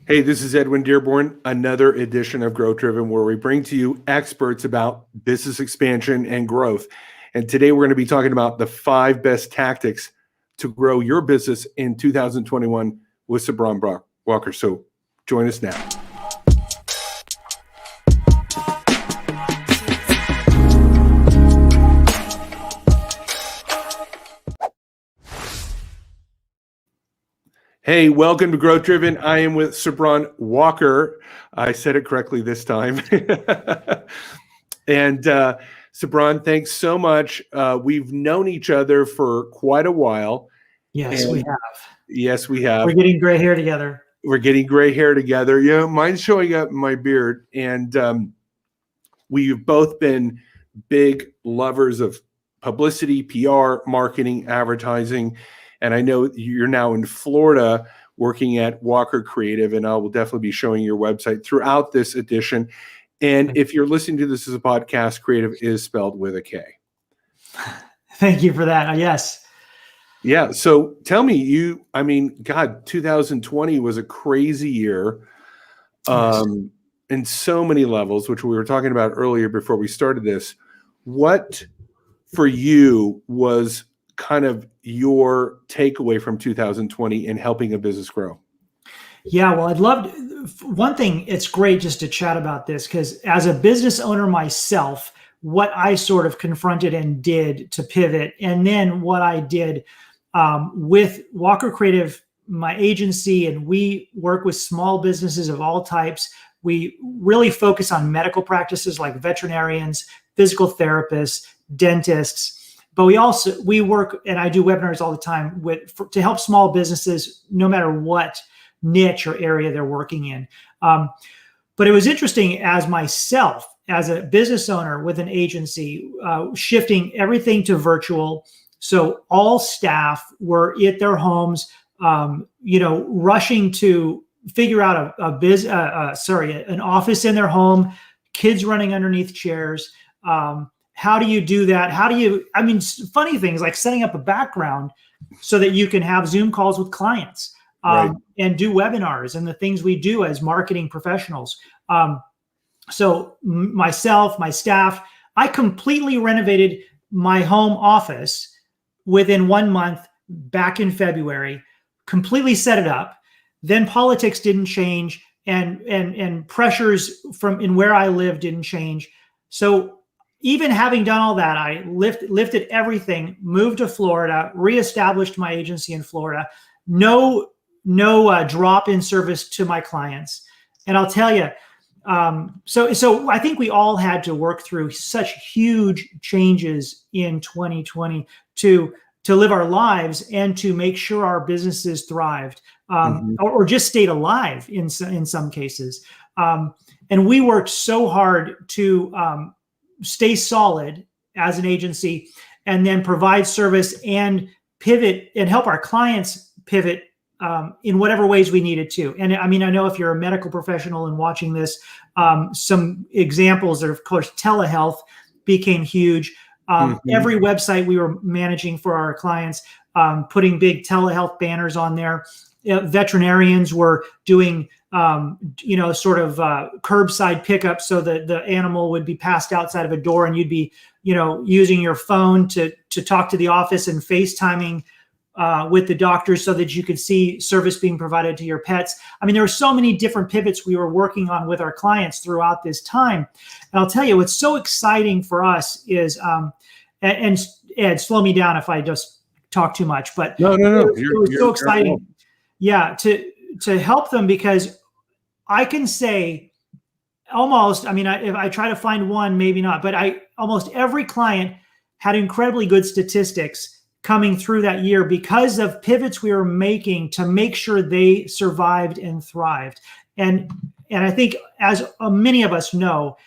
Hey, this is Edwin Dearborn, another edition of Growth Driven, where we bring to you experts about business expansion and growth. And today we're going to be talking about the 5 best tactics to grow your business in 2021 with Cebron Walker. So join us now. Hey, welcome to Growth Driven. I am with Cebron Walker. I said it correctly this time. And Cebron, thanks so much. We've known each other for quite a while. Yes, we have. Yes, we have. We're getting gray hair together. We're getting gray hair together. Yeah, mine's showing up in my beard. And we've both been big lovers of publicity, PR, marketing, advertising. And I know you're now in Florida working at Walker Kreative, and I will definitely be showing your website throughout this edition. And if you're listening to this as a podcast, Kreative is spelled with a K. Thank you for that. Yes. Yeah. So tell me, God, 2020 was a crazy year in so many levels, which we were talking about earlier before we started this. What for you was kind of your takeaway from 2020 in helping a business grow? Yeah, well, I'd love one thing. It's great just to chat about this because as a business owner myself, what I sort of confronted and did to pivot, and then what I did with Walker Kreative, my agency, and we work with small businesses of all types. We really focus on medical practices like veterinarians, physical therapists, dentists. But we work, and I do webinars all the time to help small businesses, no matter what niche or area they're working in. But it was interesting as a business owner with an agency, shifting everything to virtual. So all staff were at their homes, rushing to figure out an office in their home, kids running underneath chairs. How do you do that? Funny things like setting up a background so that you can have Zoom calls with clients and do webinars and the things we do as marketing professionals. So myself, my staff, I completely renovated my home office within 1 month back in February, completely set it up. Then politics didn't change and pressures from in where I live didn't change. So even having done all that, I lifted everything, moved to Florida, reestablished my agency in Florida. No drop in service to my clients. And I'll tell you, so I think we all had to work through such huge changes in 2020 to live our lives and to make sure our businesses thrived or just stayed alive in some cases. And we worked so hard to stay solid as an agency and then provide service and pivot and help our clients pivot in whatever ways we needed to. And I know if you're a medical professional and watching this, some examples are, of course, telehealth became huge. Every website we were managing for our clients, putting big telehealth banners on there. Veterinarians were doing curbside pickup so that the animal would be passed outside of a door and you'd be, using your phone to talk to the office and FaceTiming with the doctors so that you could see service being provided to your pets. There were so many different pivots we were working on with our clients throughout this time. And I'll tell you, what's so exciting for us is, and Ed, slow me down if I just talk too much, but no. It was so exciting. Yeah, to help them because I can say almost, if I try to find one, maybe not, but almost every client had incredibly good statistics coming through that year because of pivots we were making to make sure they survived and thrived. And I think as many of us know,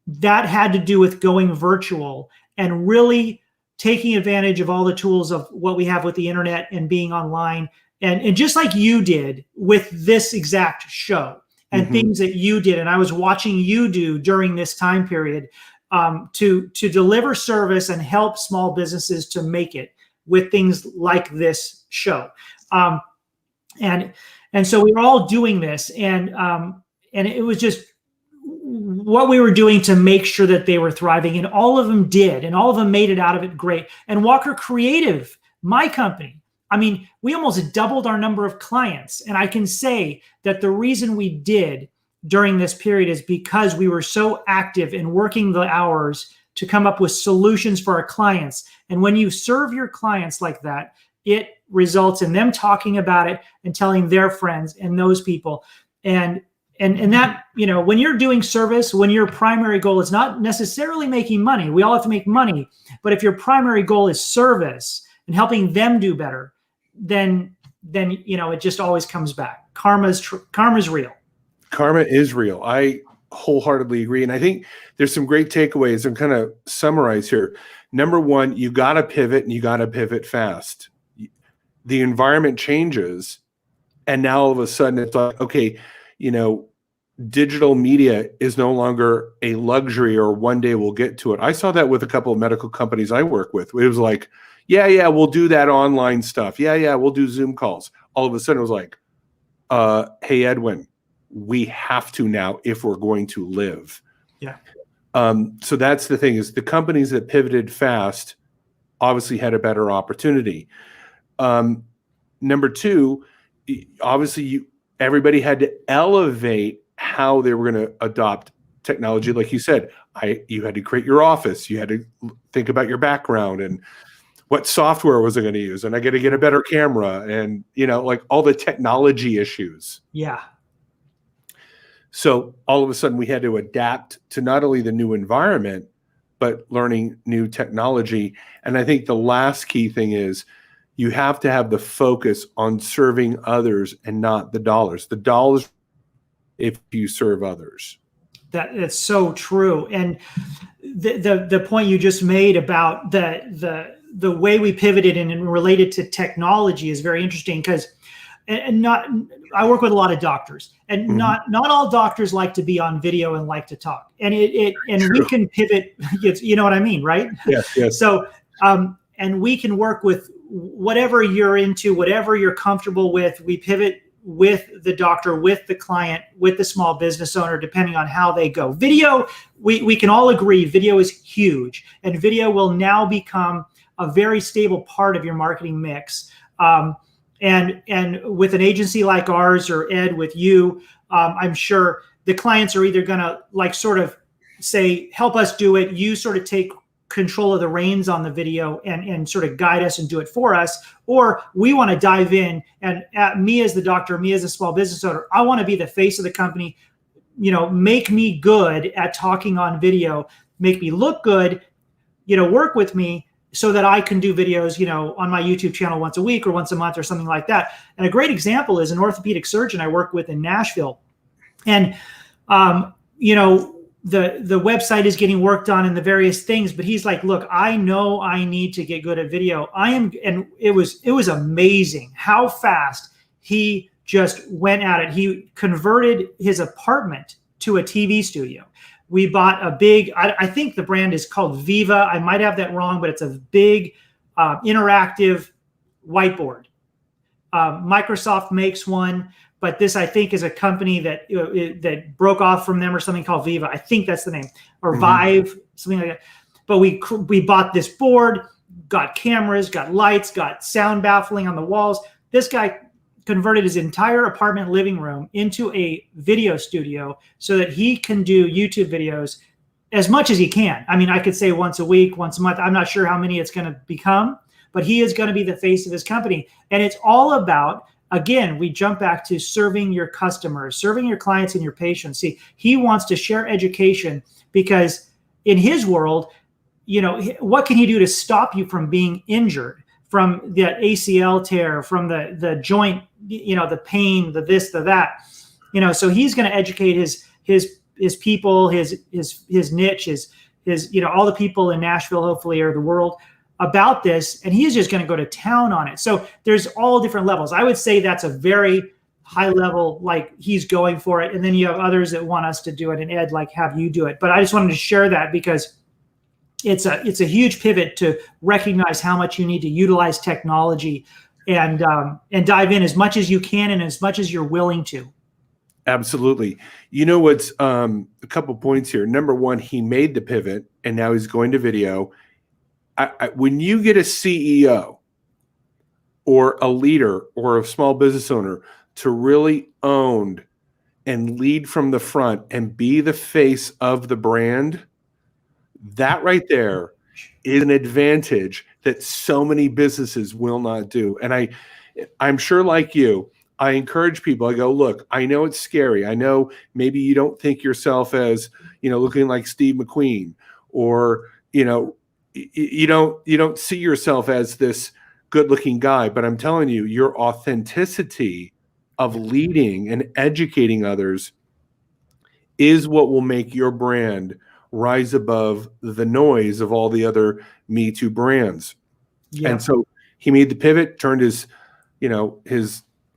that had to do with going virtual and really taking advantage of all the tools of what we have with the internet and being online. And just like you did with this exact show and things that you did, and I was watching you do during this time period to deliver service and help small businesses to make it with things like this show. And so we were all doing this, and it was just what we were doing to make sure that they were thriving, and all of them did, and all of them made it out of it great. And Walker Kreative, my company, I mean, we almost doubled our number of clients. And I can say that the reason we did during this period is because we were so active in working the hours to come up with solutions for our clients. And when you serve your clients like that, it results in them talking about it and telling their friends and those people. And that, you know, when you're doing service, when your primary goal is not necessarily making money, we all have to make money, but if your primary goal is service and helping them do better, then you know, it just always comes back. Karma's real. Karma is real. I wholeheartedly agree. And I think there's some great takeaways and kind of summarize here. Number one, you got to pivot, and you got to pivot fast. The environment changes, and now all of a sudden it's like, okay, you know, digital media is no longer a luxury or one day we'll get to it. I saw that with a couple of medical companies I work with. It was like, yeah, we'll do that online stuff. Yeah, we'll do Zoom calls. All of a sudden it was like, hey, Edwin, we have to now if we're going to live. Yeah. So that's the thing, is the companies that pivoted fast obviously had a better opportunity. Number two, obviously everybody had to elevate how they were going to adopt technology. Like you said, you had to create your office. You had to think about your background and what software was I going to use? And I got to get a better camera, and, you know, like all the technology issues. Yeah. So all of a sudden we had to adapt to not only the new environment, but learning new technology. And I think the last key thing is you have to have the focus on serving others and not the dollars. The dollars, if you serve others. That's so true. And the point you just made about the way we pivoted and related to technology is very interesting, because I work with a lot of doctors, and not all doctors like to be on video and like to talk. And we can pivot, you know what I mean, right? Yes. So and we can work with whatever you're into, whatever you're comfortable with. We pivot with the doctor, with the client, with the small business owner, depending on how they go. Video, we can all agree video is huge, and video will now become a very stable part of your marketing mix. And with an agency like ours, or Ed with you, I'm sure the clients are either going to like sort of say, help us do it. You sort of take control of the reins on the video and sort of guide us and do it for us. Or we want to dive in, and me as the doctor, me as a small business owner, I want to be the face of the company, you know, make me good at talking on video, make me look good, you know, work with me so that I can do videos, you know, on my YouTube channel once a week or once a month or something like that. And a great example is an orthopedic surgeon I work with in Nashville. And, you know, the website is getting worked on and the various things, but he's like, look, I know I need to get good at video. And it was amazing how fast he just went at it. He converted his apartment to a TV studio. We bought a big, I think the brand is called Viva. I might have that wrong, but it's a big interactive whiteboard. Microsoft makes one, but this, I think, is a company that that broke off from them or something called Viva. I think that's the name, or Vive, something like that. But we bought this board, got cameras, got lights, got sound baffling on the walls. This guy converted his entire apartment living room into a video studio so that he can do YouTube videos as much as he can. I mean, I could say once a week, once a month. I'm not sure how many it's going to become, but he is going to be the face of his company. And it's all about, again, we jump back to serving your customers, serving your clients and your patients. See, he wants to share education because in his world, you know, what can he do to stop you from being injured, from the ACL tear, from the joint, you know, the pain, the this, the that, you know. So he's going to educate his people, his niche, his, you know, all the people in Nashville, hopefully, or the world about this, and he's just going to go to town on it. So there's all different levels. I would say that's a very high level, like he's going for it. And then you have others that want us to do it, and Ed, like, have you do it. But I just wanted to share that because it's a huge pivot to recognize how much you need to utilize technology and dive in as much as you can and as much as you're willing to. Absolutely. You know what's a couple points here. Number one, he made the pivot and now he's going to video. When you get a CEO or a leader or a small business owner to really own and lead from the front and be the face of the brand, that right there is an advantage that so many businesses will not do. And I'm sure, like you, I encourage people. I go, look, I know it's scary. I know maybe you don't think yourself as, looking like Steve McQueen, or, you don't see yourself as this good-looking guy. But I'm telling you, your authenticity of leading and educating others is what will make your brand rise above the noise of all the other Me Too brands. Yeah. And so he made the pivot, turned his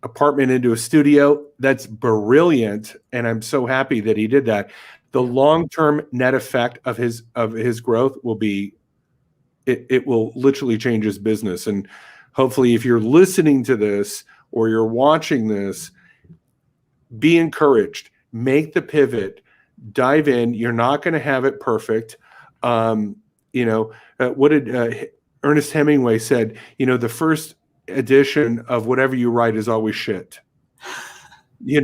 apartment into a studio. That's brilliant. And I'm so happy that he did that. The long-term net effect of his growth will be, it will literally change his business. And hopefully if you're listening to this or you're watching this, be encouraged, make the pivot, dive in. You're not going to have it perfect. What did Ernest Hemingway said? The first edition of whatever you write is always shit. He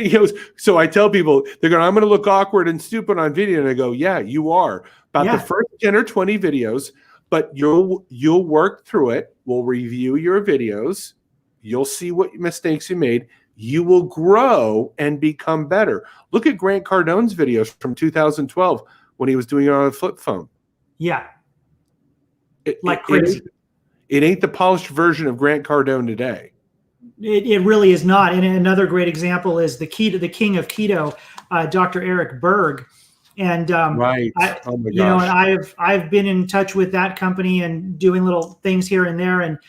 goes, so I tell people, they're going, I'm going to look awkward and stupid on video. And I go, yeah, you are. About the first 10 or 20 videos, but you'll work through it. We'll review your videos. You'll see what mistakes you made. You will grow and become better. Look at Grant Cardone's videos from 2012 when he was doing it on a flip phone. Yeah. Crazy. It ain't the polished version of Grant Cardone today. It really is not. And another great example is the king of keto, Dr. Eric Berg. And right. Oh my gosh. and I've been in touch with that company and doing little things here and there. And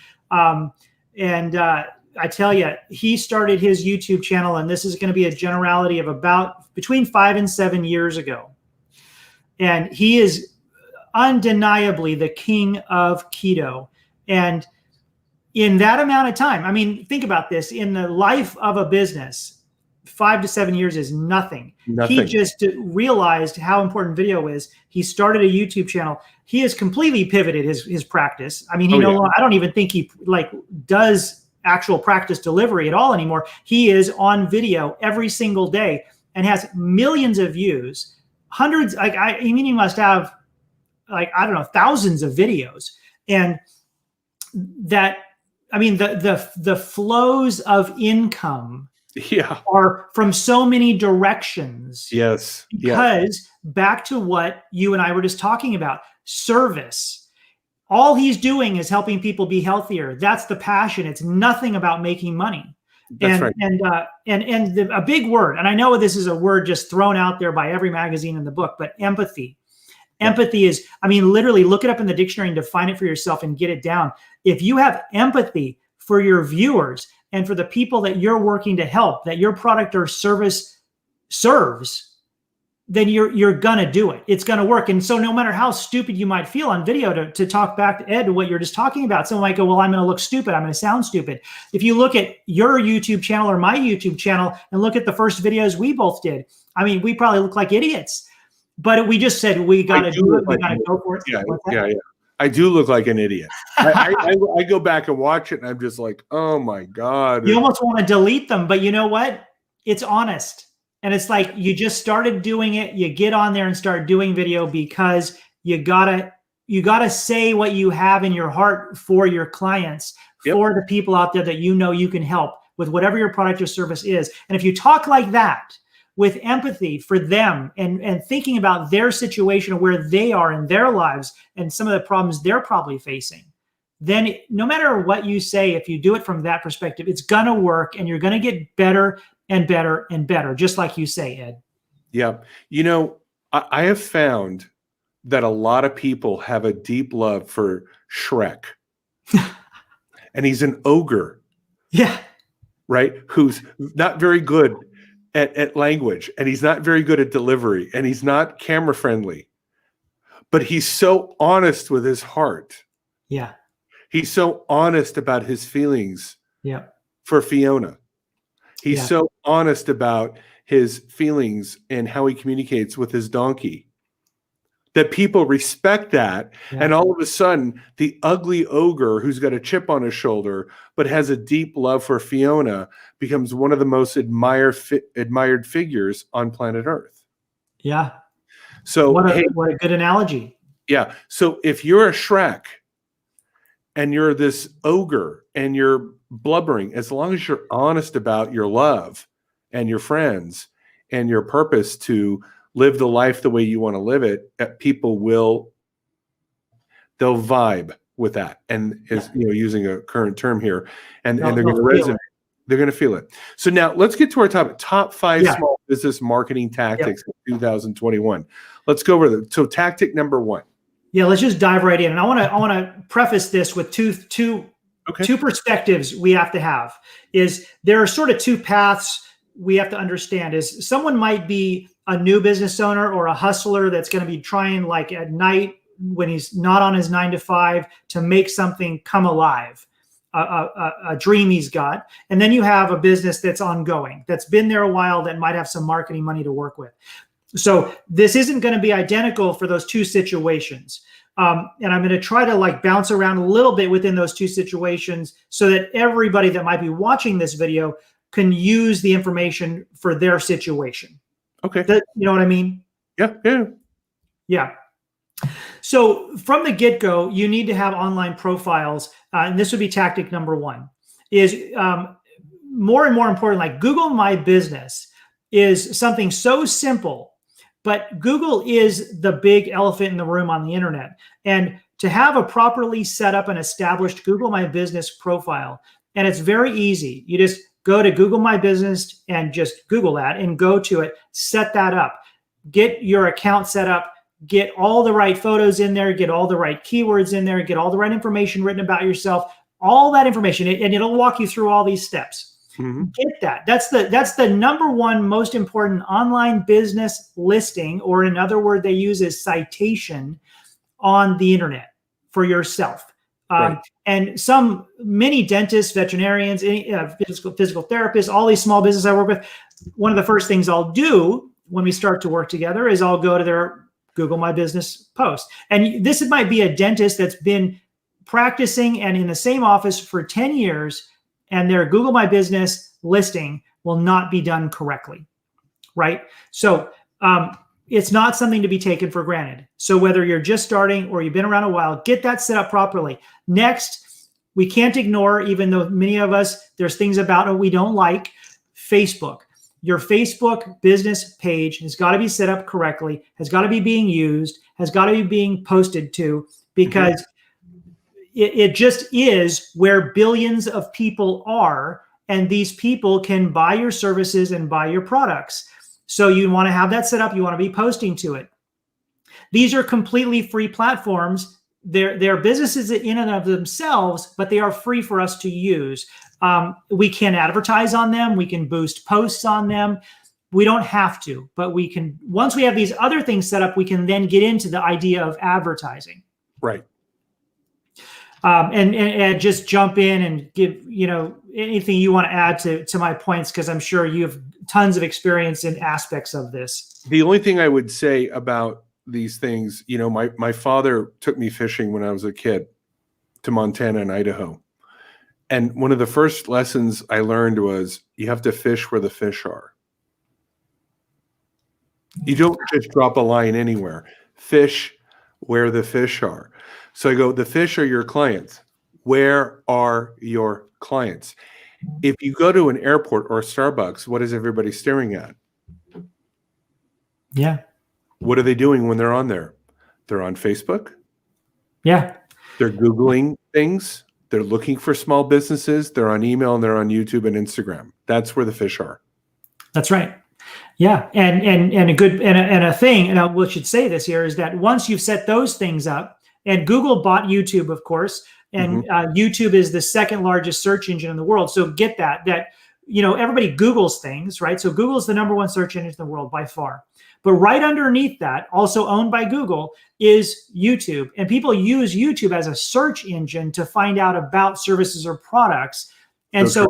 I tell you, he started his YouTube channel, and this is going to be a generality of about between 5 and 7 years ago. And he is undeniably the king of keto. And in that amount of time, I mean, think about this, in the life of a business, 5 to 7 years is nothing. He just realized how important video is. He started a YouTube channel. He has completely pivoted his practice. I mean, I don't even think he does actual practice delivery at all anymore. He is on video every single day and has millions of views, hundreds. He must have thousands of videos. And that, I mean, the flows of income are from so many directions. Yes. Because back to what you and I were just talking about, service. All he's doing is helping people be healthier. That's the passion. It's nothing about making money. That's right. And a big word, and I know this is a word just thrown out there by every magazine in the book, but empathy. Empathy is, I mean, literally look it up in the dictionary and define it for yourself and get it down. If you have empathy for your viewers and for the people that you're working to help, that your product or service serves, then you're gonna do it. It's gonna work. And so no matter how stupid you might feel on video, to talk back to Ed, to what you're just talking about, someone might go, well, I'm gonna look stupid, I'm gonna sound stupid. If you look at your YouTube channel or my YouTube channel and look at the first videos we both did, I mean, we probably look like idiots, but we just said, we gotta do it, we gotta go for it. Yeah. I do look like an idiot. I go back and watch it and I'm just like, oh my God. You almost want to delete them, but you know what? It's honest. And it's like, you just started doing it. You get on there and start doing video because you gotta say what you have in your heart for your clients, for the people out there that you can help with whatever your product or service is. And if you talk like that with empathy for them and thinking about their situation and where they are in their lives and some of the problems they're probably facing, then no matter what you say, if you do it from that perspective, it's gonna work and you're gonna get better and better and better, just like you say, Ed. Yeah. I have found that a lot of people have a deep love for Shrek. And he's an ogre. Yeah. Right? Who's not very good at language, and he's not very good at delivery, and he's not camera friendly. But he's so honest with his heart. Yeah. He's so honest about his feelings Yeah. for Fiona. He's Yeah. so honest about his feelings and how he communicates with his donkey that people respect that. Yeah. And all of a sudden, the ugly ogre who's got a chip on his shoulder but has a deep love for Fiona becomes one of the most admired figures on planet Earth. Yeah. So, what a good analogy. Yeah. So if you're a Shrek and you're this ogre and you're blubbering, as long as you're honest about your love and your friends and your purpose to live the life the way you want to live it, people they'll vibe with that. And is, using a current term here, and they're going to resonate. They're going to feel it. So now let's get to our top 5 small business marketing tactics in 2021. Let's go over them. So tactic number 1. Yeah, let's just dive right in. And I want to preface this with two perspectives we have to have. Is there are sort of 2 paths we have to understand. Is someone might be a new business owner or a hustler that's going to be trying, like, at night when he's not on his 9 to 5 to make something come alive, a dream he's got. And then you have a business that's ongoing, that's been there a while, that might have some marketing money to work with. So this isn't going to be identical for those 2 situations. And I'm going to try to bounce around a little bit within those 2 situations so that everybody that might be watching this video can use the information for their situation. Okay. You know what I mean? Yeah. So from the get-go, you need to have online profiles. And this would be tactic number 1. Is more and more important, like Google My Business is something so simple, but Google is the big elephant in the room on the internet. And to have a properly set up and established Google My Business profile, and it's very easy. You just go to Google My Business and just Google that and go to it, set that up, get your account set up, get all the right photos in there, get all the right keywords in there, get all the right information written about yourself, all that information, and it'll walk you through all these steps. Mm-hmm. Get that. That's the number 1 most important online business listing, or in other words, they use as citation on the internet for yourself. Right. And many dentists, veterinarians, physical therapists, all these small businesses I work with, one of the first things I'll do when we start to work together is I'll go to their Google My Business post. And this might be a dentist that's been practicing and in the same office for 10 years, and their Google My Business listing will not be done correctly, right? So it's not something to be taken for granted. So whether you're just starting or you've been around a while, get that set up properly. Next, we can't ignore, even though many of us, there's things about it we don't like, Facebook. Your Facebook business page has got to be set up correctly, has got to be being used, has got to be being posted to, because it just is where billions of people are, and these people can buy your services and buy your products. So you want to have that set up. You want to be posting to it. These are completely free platforms. They're businesses in and of themselves, but they are free for us to use. We can advertise on them. We can boost posts on them. We don't have to, but we can. Once we have these other things set up, we can then get into the idea of advertising. Right. And just jump in and give, anything you want to add to my points, because I'm sure you have tons of experience in aspects of this. The only thing I would say about these things, my father took me fishing when I was a kid to Montana and Idaho. And one of the first lessons I learned was you have to fish where the fish are. You don't just drop a line anywhere. Fish where the fish are. So I go, the fish are your clients. Where are your clients? If you go to an airport or a Starbucks, what is everybody staring at? Yeah. What are they doing when they're on there? They're on Facebook. Yeah. They're Googling things. They're looking for small businesses. They're on email and they're on YouTube and Instagram. That's where the fish are. That's right. Yeah. And a thing, and we should say this here, is that once you've set those things up, and Google bought YouTube, of course, and YouTube is the second largest search engine in the world. So get that everybody Googles things, right? So Google is the #1 search engine in the world by far. But right underneath that, also owned by Google, is YouTube. And people use YouTube as a search engine to find out about services or products. And Okay.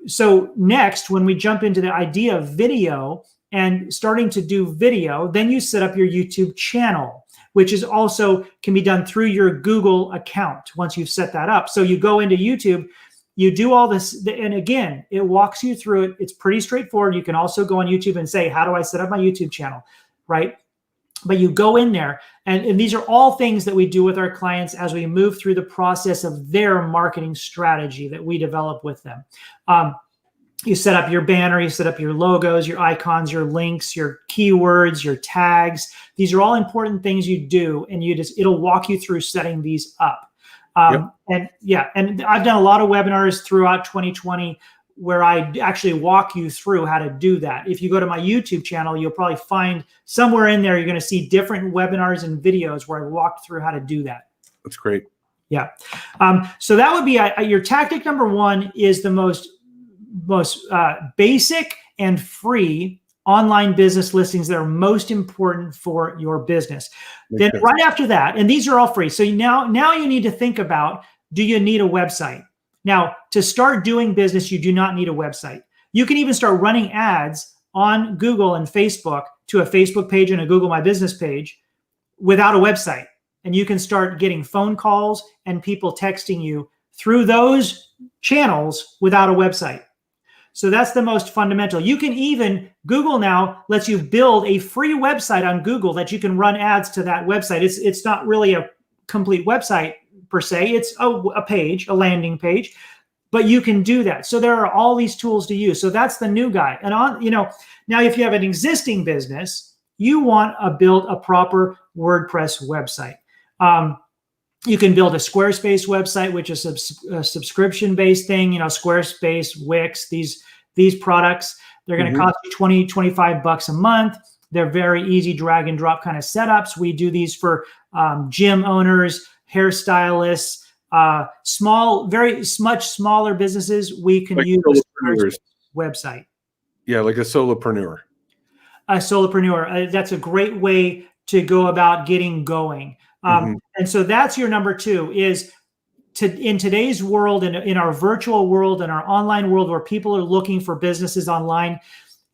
so next, when we jump into the idea of video and starting to do video, then you set up your YouTube channel, which is also can be done through your Google account once you've set that up. So you go into YouTube, you do all this, and again, it walks you through it. It's pretty straightforward. You can also go on YouTube and say, how do I set up my YouTube channel, right? But you go in there, and these are all things that we do with our clients as we move through the process of their marketing strategy that we develop with them. You set up your banner, you set up your logos, your icons, your links, your keywords, your tags. These are all important things you do, and it'll walk you through setting these up. And I've done a lot of webinars throughout 2020 where I actually walk you through how to do that. If you go to my YouTube channel, you'll probably find somewhere in there, you're going to see different webinars and videos where I walked through how to do that. That's great. Yeah. So that would be your tactic #1 is the most basic and free online business listings that are most important for your business. Then right after that, and these are all free. So now you need to think about, do you need a website? Now, to start doing business, you do not need a website. You can even start running ads on Google and Facebook to a Facebook page and a Google My Business page without a website. And you can start getting phone calls and people texting you through those channels without a website. So that's the most fundamental. You can even, Google now lets you build a free website on Google that you can run ads to that website. It's not really a complete website per se. It's a page, a landing page, but you can do that. So there are all these tools to use. So that's the new guy. And now if you have an existing business, you want to build a proper WordPress website. You can build a Squarespace website, which is a subscription-based thing, Squarespace, Wix, these products. They're going to cost you $20, $25 a month. They're very easy drag and drop kind of setups. We do these for gym owners, hairstylists, much smaller businesses. We can use a Squarespace website. Yeah, like a solopreneur. A solopreneur. That's a great way to go about getting going. And so that's your #2 is in today's world, in our virtual world, in our online world where people are looking for businesses online,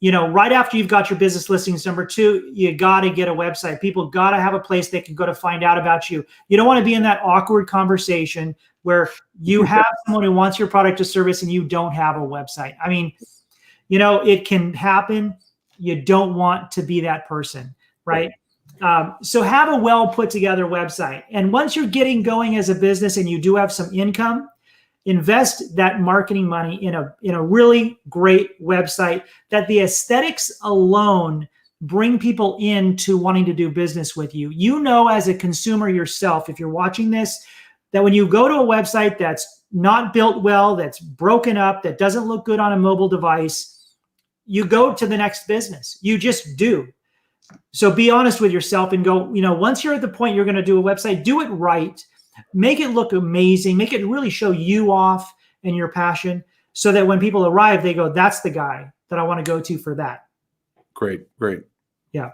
right after you've got your business listings, #2, you got to get a website. People got to have a place they can go to find out about you. You don't want to be in that awkward conversation where you have someone who wants your product or service and you don't have a website. I mean, it can happen. You don't want to be that person, right? So have a well put together website. And once you're getting going as a business and you do have some income, invest that marketing money in a really great website that the aesthetics alone bring people into wanting to do business with you. As a consumer yourself, if you're watching this, that when you go to a website that's not built well, that's broken up, that doesn't look good on a mobile device, you go to the next business. You just do. So be honest with yourself and go, once you're at the point you're going to do a website, do it right. Make it look amazing. Make it really show you off and your passion so that when people arrive, they go, that's the guy that I want to go to for that. Great. Yeah.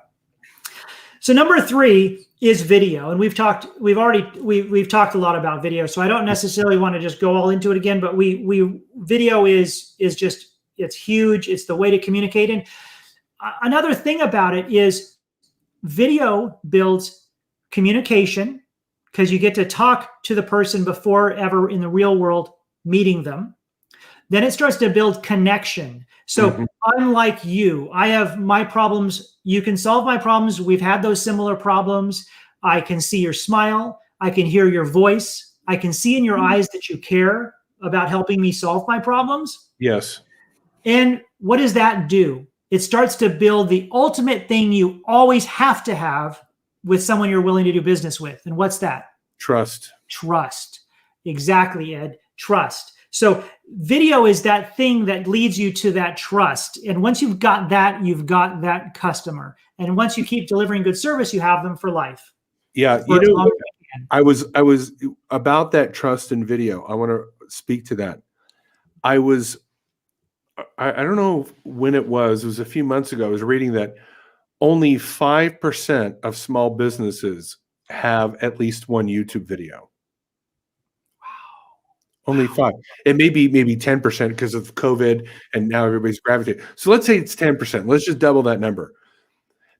So #3 is video. And we've talked a lot about video. So I don't necessarily want to just go all into it again, but video is just, it's huge. It's the way to communicate. And another thing about it is video builds communication because you get to talk to the person before ever in the real world meeting them. Then it starts to build connection. So unlike you, I have my problems. You can solve my problems. We've had those similar problems. I can see your smile. I can hear your voice. I can see in your eyes that you care about helping me solve my problems. Yes. And what does that do? It starts to build the ultimate thing you always have to have with someone you're willing to do business with. And what's that? Trust. Trust. Exactly, Ed. Trust. So video is that thing that leads you to that trust. And once you've got that customer. And once you keep delivering good service, you have them for life. Yeah. I was about that trust in video. I want to speak to that. I was I don't know when it was a few months ago. I was reading that only 5% of small businesses have at least one YouTube video. Only 5. It may be maybe 10% because of COVID and now everybody's gravitating. So let's say it's 10%. Let's just double that number.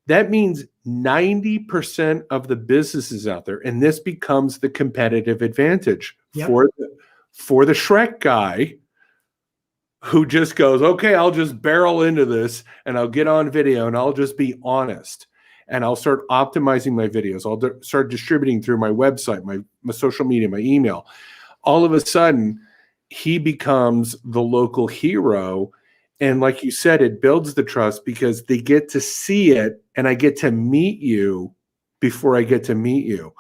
That means 90% of the businesses out there, and this becomes the competitive advantage Yep. for the Shrek guy who just goes, okay, I'll just barrel into this and I'll get on video and I'll just be honest. And I'll start optimizing my videos. I'll start distributing through my website, my social media, my email. All of a sudden, he becomes the local hero. And like you said, it builds the trust because they get to see it and I get to meet you before I get to meet you.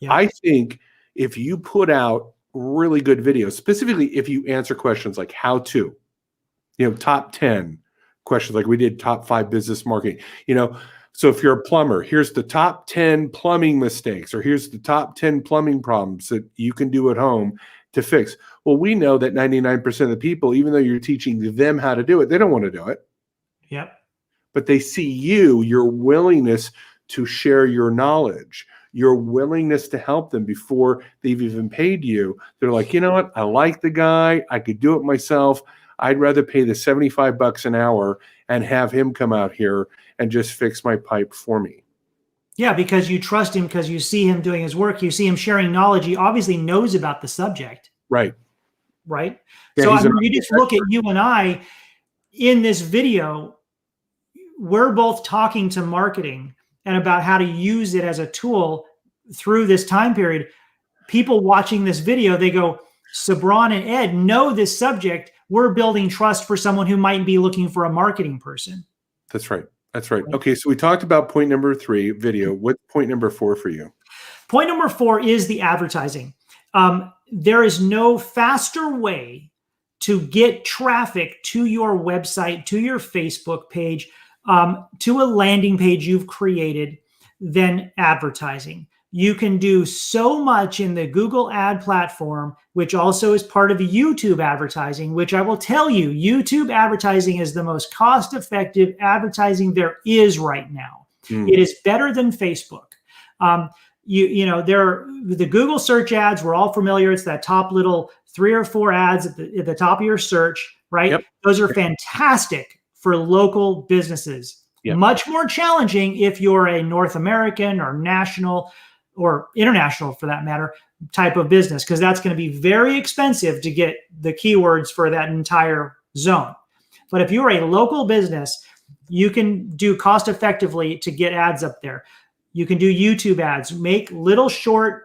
Yeah. I think if you put out really good videos, specifically if you answer questions like how to, top 10 questions, like we did top 5 business marketing, so if you're a plumber, here's the top 10 plumbing mistakes, or here's the top 10 plumbing problems that you can do at home to fix. Well, we know that 99% of the people, even though you're teaching them how to do it, they don't want to do it. Yep. But they see your willingness to share your knowledge, your willingness to help them before they've even paid you. They're like, you know what? I like the guy. I could do it myself. I'd rather pay the $75 an hour and have him come out here and just fix my pipe for me. Yeah, because you trust him, because you see him doing his work. You see him sharing knowledge. He obviously knows about the subject. Right. Right. Yeah, so you just look at you and I in this video, we're both talking to marketing and about how to use it as a tool through this time period. People watching this video, they go, Cebron and Ed know this subject. We're building trust for someone who might be looking for a marketing person. That's right. That's right. Okay, so we talked about point number 3, video. What's point number 4 for you? Point number 4 is the advertising. There is no faster way to get traffic to your website, to your Facebook page, to a landing page you've created than advertising. You can do so much in the Google ad platform, which also is part of YouTube advertising, which I will tell you, YouTube advertising is the most cost-effective advertising there is right now. It is better than Facebook. The Google search ads, we're all familiar. It's that top little 3 or 4 ads at the top of your search, right? Yep. Those are fantastic for local businesses. Yep. Much more challenging if you're a North American or national or international, for that matter, type of business, because that's going to be very expensive to get the keywords for that entire zone. But if you're a local business, you can do cost effectively to get ads up there. You can do YouTube ads, make little short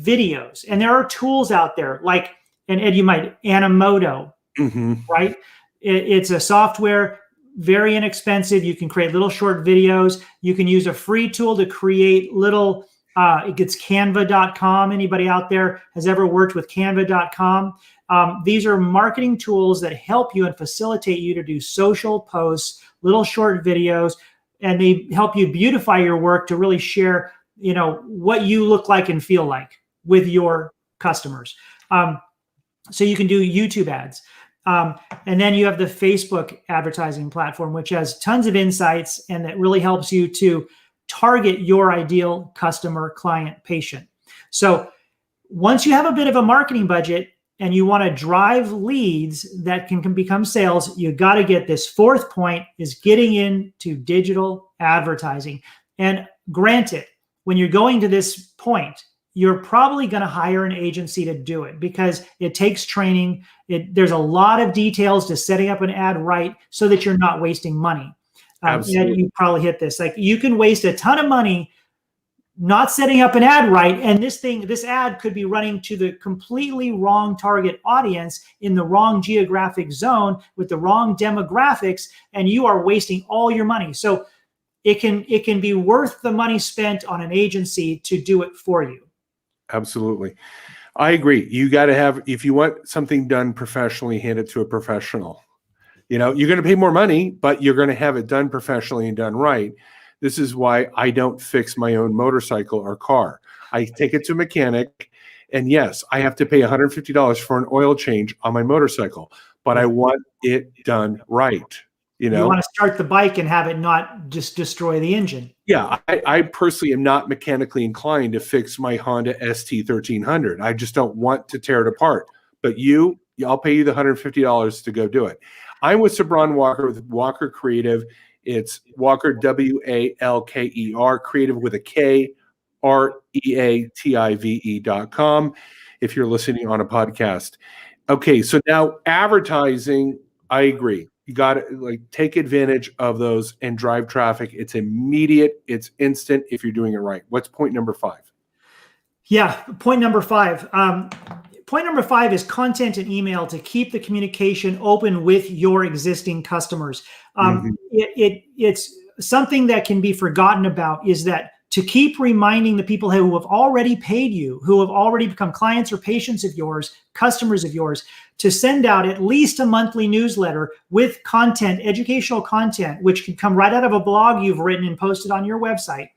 videos. And there are tools out there like, and Ed, you might, Animoto, right? It's a software, very inexpensive. You can create little short videos. You can use a free tool to create little, it gets canva.com. Anybody out there has ever worked with canva.com? These are marketing tools that help you and facilitate you to do social posts, little short videos, and they help you beautify your work to really share, what you look like and feel like with your customers. So you can do YouTube ads. And then you have the Facebook advertising platform, which has tons of insights and that really helps you to target your ideal customer, client, patient. So once you have a bit of a marketing budget and you want to drive leads that can become sales, you got to get this 4th point is getting into digital advertising. And granted, when you're going to this point, you're probably going to hire an agency to do it because it takes training. There's a lot of details to setting up an ad right so that you're not wasting money. You probably hit this. Like you can waste a ton of money not setting up an ad right, and this ad could be running to the completely wrong target audience in the wrong geographic zone with the wrong demographics, and you are wasting all your money. So it can be worth the money spent on an agency to do it for you. Absolutely. I agree. You got to have, if you want something done professionally, hand it to a professional. You're going to pay more money, but you're going to have it done professionally and done right. This is why I don't fix my own motorcycle or car. I take it to a mechanic, and yes, I have to pay $150 for an oil change on my motorcycle. but I want it done right. You You want to start the bike and have it not just destroy the engine. Yeah, I personally am not mechanically inclined to fix my Honda ST1300. I just don't want to tear it apart. But I'll pay you the $150 to go do it. I'm with Cebron Walker with Walker Kreative. It's Walker, Walker, Creative with a K, REATIVE.com. If you're listening on a podcast. Okay, so now advertising, I agree. You got to take advantage of those and drive traffic. It's immediate. It's instant if you're doing it right. What's point number 5? Yeah, point number 5. Point number 5 is content and email to keep the communication open with your existing customers. It's something that can be forgotten about is that to keep reminding the people who have already paid you, who have already become clients or patients of yours, customers of yours, to send out at least a monthly newsletter with content, educational content, which can come right out of a blog you've written and posted on your website,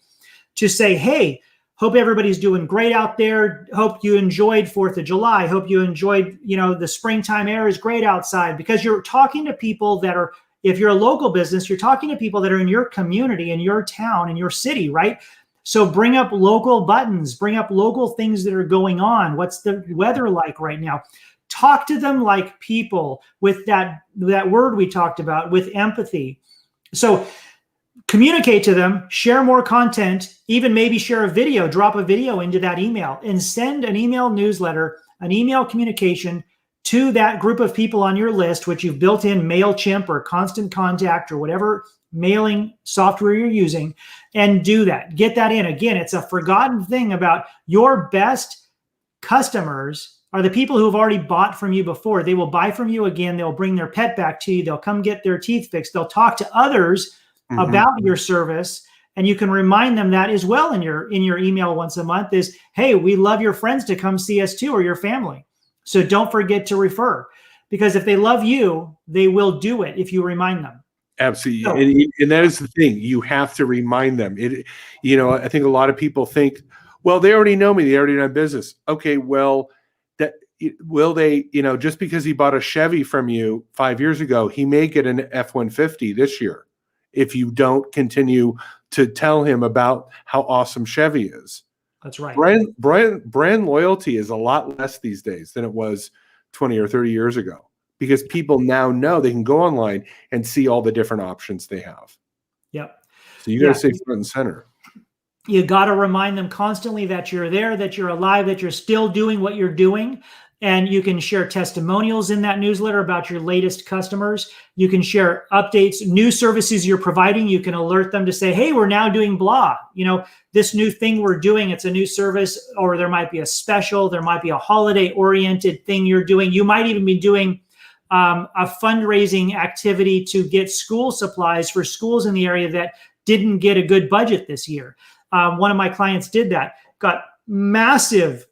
to say, hey, hope everybody's doing great out there. Hope you enjoyed 4th of July. Hope you enjoyed, the springtime air is great outside, because you're talking to people that are, if you're a local business, you're talking to people that are in your community, in your town, in your city, right? So bring up local buttons, bring up local things that are going on. What's the weather like right now? Talk to them like people with that word we talked about, with empathy. So communicate to them, share more content, even maybe share a video, drop a video into that email, and send an email newsletter, an email communication to that group of people on your list, which you've built in MailChimp or Constant Contact or whatever mailing software you're using, and do that. Get that in. Again, it's a forgotten thing about your best customers are the people who have already bought from you before. They will buy from you again. They'll bring their pet back to you. They'll come get their teeth fixed. They'll talk to others about your service. And you can remind them that as well in your email once a month is, hey, we love your friends to come see us too, or your family. So don't forget to refer, because if they love you, they will do it if you remind them. Absolutely. And that is the thing. You have to remind them. I think a lot of people think, well, they already know me. They already know business. Okay, well, will they, just because he bought a Chevy from you 5 years ago, he may get an F-150 this year if you don't continue to tell him about how awesome Chevy is. That's right. Brand loyalty is a lot less these days than it was 20 or 30 years ago, because people now know they can go online and see all the different options they have. Yep. So you got to stay front and center. You got to remind them constantly that you're there, that you're alive, that you're still doing what you're doing. And you can share testimonials in that newsletter about your latest customers. You can share updates, new services you're providing. You can alert them to say, hey, we're now doing blah. This new thing we're doing, it's a new service, or there might be a special, there might be a holiday-oriented thing you're doing. You might even be doing a fundraising activity to get school supplies for schools in the area that didn't get a good budget this year. One of my clients did that, got massive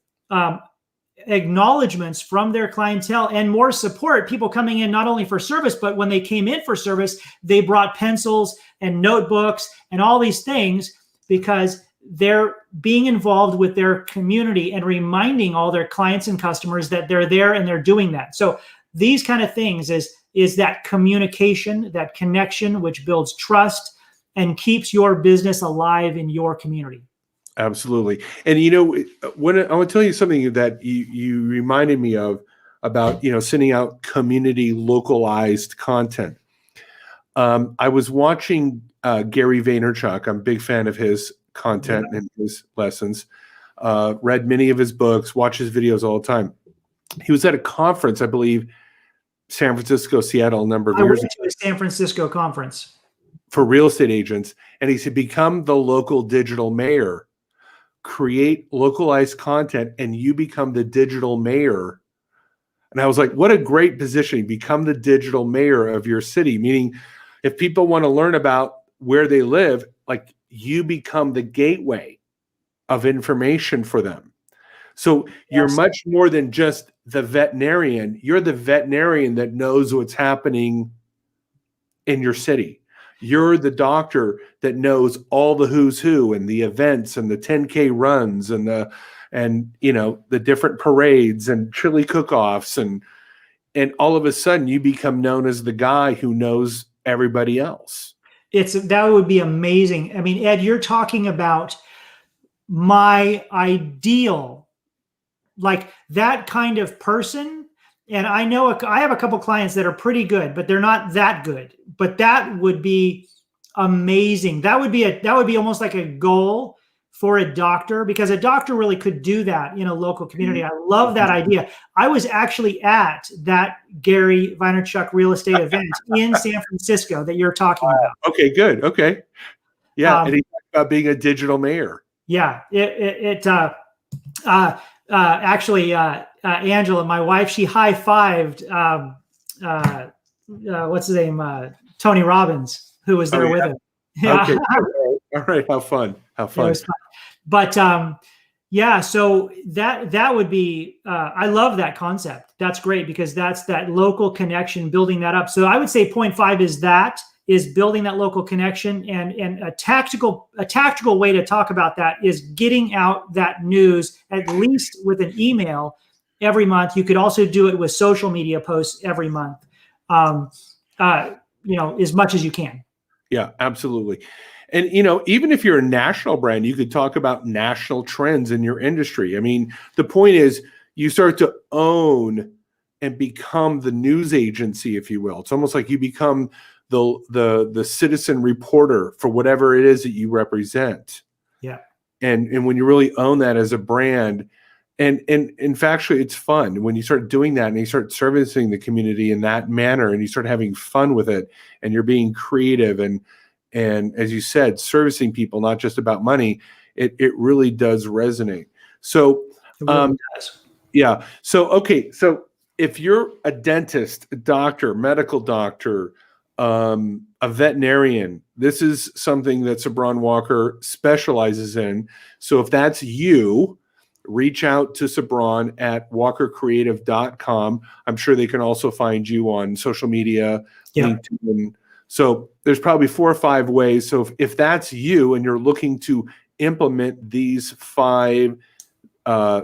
acknowledgments from their clientele and more support, people coming in not only for service, but when they came in for service, they brought pencils and notebooks and all these things, because they're being involved with their community and reminding all their clients and customers that they're there and they're doing that. So these kind of things is that communication, that connection, which builds trust and keeps your business alive in your community. Absolutely. And when I want to tell you something that you reminded me of about sending out community localized content. I was watching Gary Vaynerchuk. I'm a big fan of his content and his lessons. Read many of his books, watch his videos all the time. He was at a conference, I believe, San Francisco, Seattle, a number of years ago. I went to a San Francisco conference for real estate agents, and he said, become the local digital mayor. Create localized content and you become the digital mayor. And I was like, what a great position. Become the digital mayor of your city. Meaning if people want to learn about where they live, like, you become the gateway of information for them. So you're much more than just the veterinarian. You're the veterinarian that knows what's happening in your city. You're the doctor that knows all the who's who and the events and the 10K runs and the different parades and chili cook-offs. And and all of a sudden you become known as the guy who knows everybody else. That would be amazing. I mean, Ed, you're talking about my ideal, like that kind of person. And I know I have a couple clients that are pretty good, but they're not that good. But that would be amazing. That would be almost like a goal for a doctor, because a doctor really could do that in a local community. I love that idea. I was actually at that Gary Vaynerchuk real estate event in San Francisco that you're talking about. Okay, good. Okay. Yeah. And he talked about being a digital mayor. Yeah. Actually, Angela, my wife, she high-fived, what's his name? Tony Robbins, who was there with him. Yeah. Okay. All right. How fun. It was fun. But yeah, so that would be, I love that concept. That's great, because that's that local connection, building that up. So I would say point 5 is building that local connection, and a tactical way to talk about that is getting out that news, at least with an email every month. You could also do it with social media posts every month, as much as you can. Yeah, absolutely. And, even if you're a national brand, you could talk about national trends in your industry. I mean, the point is you start to own and become the news agency, if you will. It's almost like you become the citizen reporter for whatever it is that you represent. Yeah. And when you really own that as a brand, and factually, it's fun when you start doing that and you start servicing the community in that manner, and you start having fun with it, and you're being creative, and as you said, servicing people, not just about money. It really does resonate. So, it really does. Yeah. So, okay. So if you're a dentist, a doctor, medical doctor, a veterinarian, this is something that Cebron Walker specializes in. So if that's you, reach out to Cebron at walkercreative.com. I'm sure they can also find you on social media, LinkedIn. So there's probably 4 or 5 ways. So if that's you and you're looking to implement these 5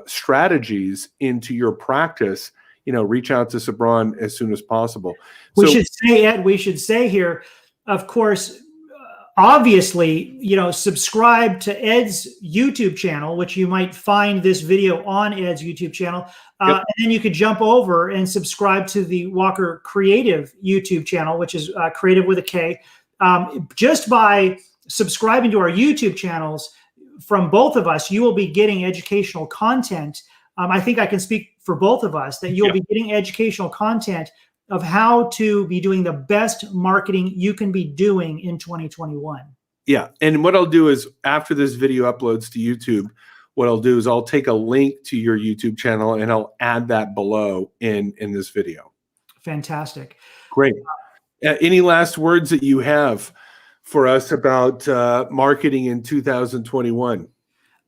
strategies into your practice, reach out to Cebron as soon as possible. We should say, Ed, here, of course, obviously, subscribe to Ed's YouTube channel, which you might find this video on Ed's YouTube channel. And then you could jump over and subscribe to the Walker Kreative YouTube channel, which is creative with a K. Just by subscribing to our YouTube channels from both of us, you will be getting educational content. I think I can speak for both of us that you'll be getting educational content of how to be doing the best marketing you can be doing in 2021. Yeah. And what I'll do is, after this video uploads to YouTube, what I'll do is I'll take a link to your YouTube channel and I'll add that below in this video. Fantastic. Great. Any last words that you have for us about marketing in 2021?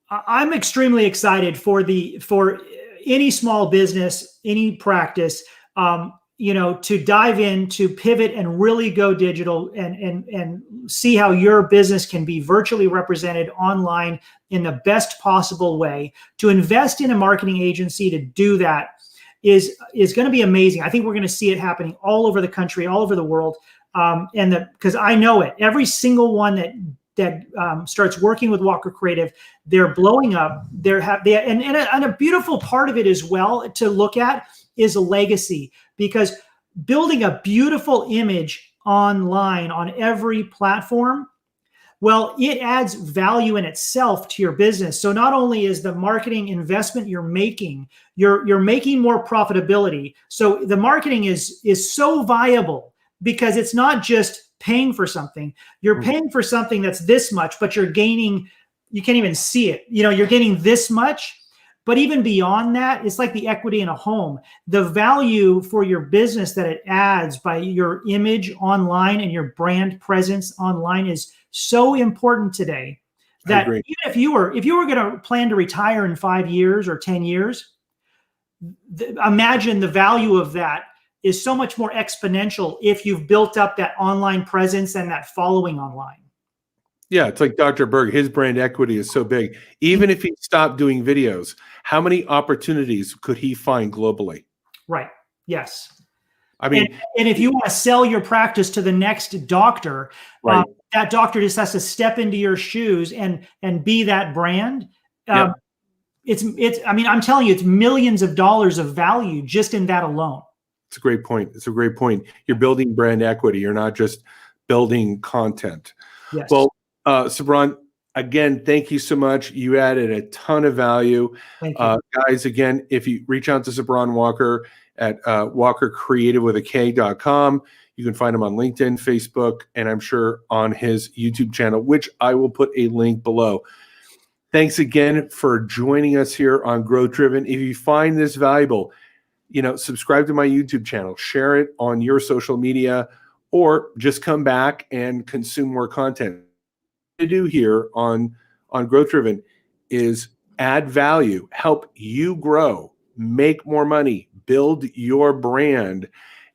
I'm extremely excited for any small business, any practice, to dive in, to pivot and really go digital, and see how your business can be virtually represented online in the best possible way. To invest in a marketing agency to do that is going to be amazing. I think we're going to see it happening all over the country, all over the world. Because I know it, every single one that starts working with Walker Kreative, they're blowing up. And a beautiful part of it as well to look at is a legacy, because building a beautiful image online on every platform, well, it adds value in itself to your business. So not only is the marketing investment you're making making more profitability. So the marketing is so viable, because it's not just paying for something. You're paying for something that's this much, but you're gaining, you can't even see it. You're gaining this much. But even beyond that, it's like the equity in a home. The value for your business that it adds by your image online and your brand presence online is so important today, that even if you were going to plan to retire in 5 years or 10 years, imagine the value of that is so much more exponential if you've built up that online presence and that following online. Yeah, it's like Dr. Berg, his brand equity is so big. Even if he stopped doing videos, how many opportunities could he find globally? Right. Yes. I mean, and if you want to sell your practice to the next doctor, right. that doctor just has to step into your shoes and be that brand. Yep. It's, I mean, I'm telling you, it's millions of dollars of value just in that alone. It's a great point. It's a great point. You're building brand equity. You're not just building content. Yes. Well, Cebron, again, thank you so much. You added a ton of value. Thank you. Guys, again, if you reach out to Cebron Walker at Walker Kreative with a K.com, you can find him on LinkedIn, Facebook, and I'm sure on his YouTube channel, which I will put a link below. Thanks again for joining us here on Growth Driven. If you find this valuable, subscribe to my YouTube channel, share it on your social media, or just come back and consume more content. What to do here on Growth Driven is add value, help you grow, make more money, build your brand,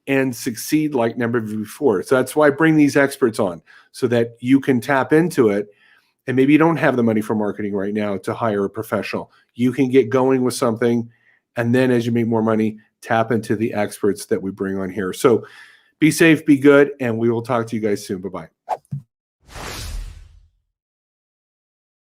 and succeed like never before. So that's why I bring these experts on, so that you can tap into it. And maybe you don't have the money for marketing right now to hire a professional. You can get going with something, and then as you make more money, tap into the experts that we bring on here. So be safe, be good, and we will talk to you guys soon. Bye-bye.